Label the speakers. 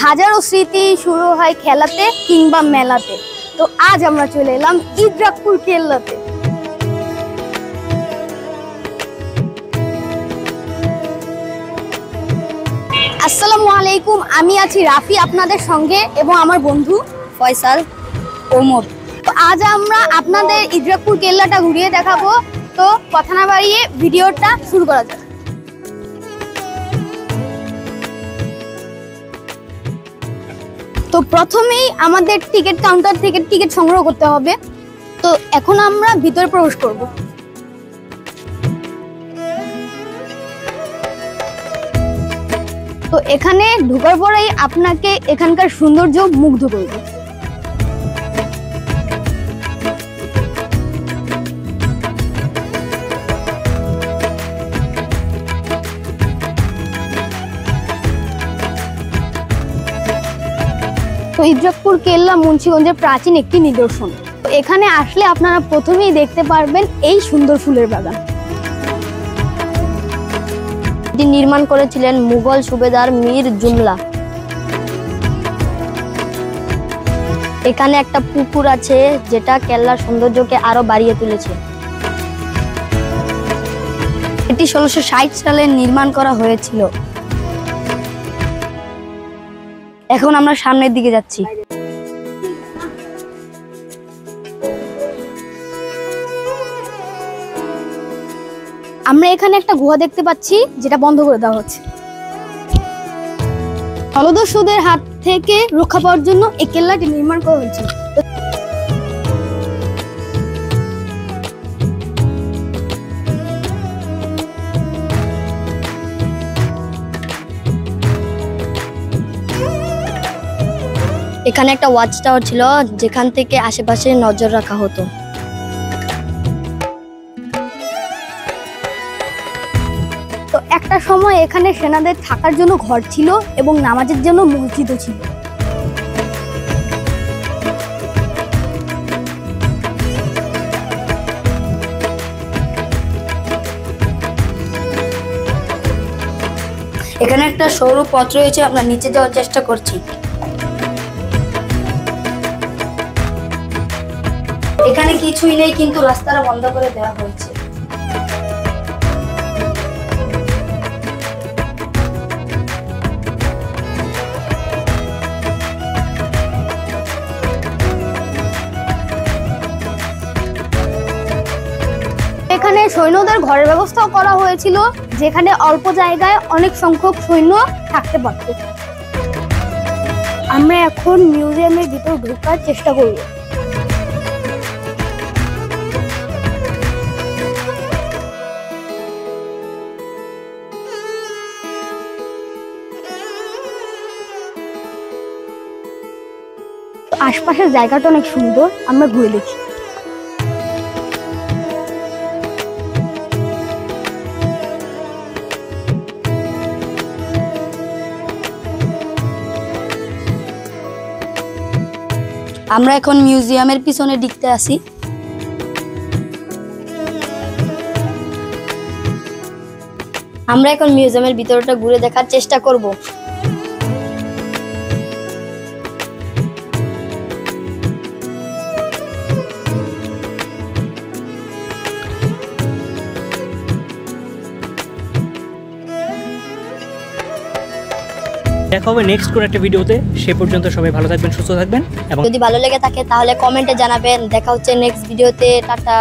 Speaker 1: হাজারো স্মৃতি শুরু হয় খেলাতে কিংবা মেলাতে। তো আজ আমরা চলে এলাম ইদ্রাকপুর কেল্লাতে। আসসালামু আলাইকুম, আমি আছি রাফি আপনাদের সঙ্গে এবং আমার বন্ধু ফয়সাল, ওমর। তো আজ আমরা আপনাদের ইদ্রাকপুর কেল্লাটা ঘুরিয়ে দেখাবো। তো কথা না বাড়িয়ে ভিডিওটা শুরু করা যাক। তো প্রথমেই আমাদের টিকিট কাউন্টার থেকে টিকিট সংগ্রহ করতে হবে। তো এখন আমরা ভিতরে প্রবেশ করব। তো এখানে ঢোকার পরেই আপনাকে এখানকার সৌন্দর্য মুগ্ধ করবে। তো ইদ্রাকপুর কেল্লা মুন্সিগঞ্জের প্রাচীন একটি নিদর্শন। এখানে আসলে আপনারা প্রথমেই দেখতে পারবেন এই সুন্দর ফুলের বাগান। এটি নির্মাণ করেছিলেন মুঘল সুবেদার মীর জুমলা। এখানে একটা পুকুর আছে যেটা কেল্লার সৌন্দর্যকে আরো বাড়িয়ে তুলেছে। এটি 1660 সালে নির্মাণ করা হয়েছিল। এখন আমরা সামনের দিকে যাচ্ছি। আমরা এখানে একটা গুহা দেখতে পাচ্ছি যেটা বন্ধ করে দেওয়া হচ্ছে। জলদস্যুদের হাত থেকে রক্ষা পাওয়ার জন্য এই কেল্লাটি নির্মাণ করা হয়েছে। এখানে একটা ওয়াচ টাওয়ার ছিল যেখান থেকে আশেপাশে নজর রাখা হতো। তো একটা সময় এখানে সেনাদের থাকার জন্য ঘর ছিল এবং নামাজের জন্য মসজিদও ছিল। এখানে একটা সরু পথ রয়েছে, আমরা নিচে যাওয়ার চেষ্টা করছি। এখানে কিছুই নেই, কিন্তু রাস্তাটা বন্ধ করে দেওয়া হয়েছে। এখানে সৈন্যদের ঘরের ব্যবস্থাও করা হয়েছিল, যেখানে অল্প জায়গায় অনেক সংখ্যক সৈন্য থাকতে পারত। আমরা এখন মিউজিয়ামের ভিতর ঢোকার চেষ্টা করব। আশপাশের জায়গাটা অনেক সুন্দর, আমরা ঘুরে দেখি। আমরা এখন মিউজিয়ামের পিছনে দিকতে আছি। আমরা এখন মিউজিয়ামের ভিতরটা ঘুরে দেখার চেষ্টা করব।
Speaker 2: দেখা হবে নেক্সট কোন একটা ভিডিওতে। সে পর্যন্ত সবাই ভালো থাকবেন, সুস্থ থাকবেন এবং
Speaker 1: যদি ভালো লেগে থাকে তাহলে কমেন্টে জানাবেন। দেখা হচ্ছে নেক্সট ভিডিওতে। টাটা।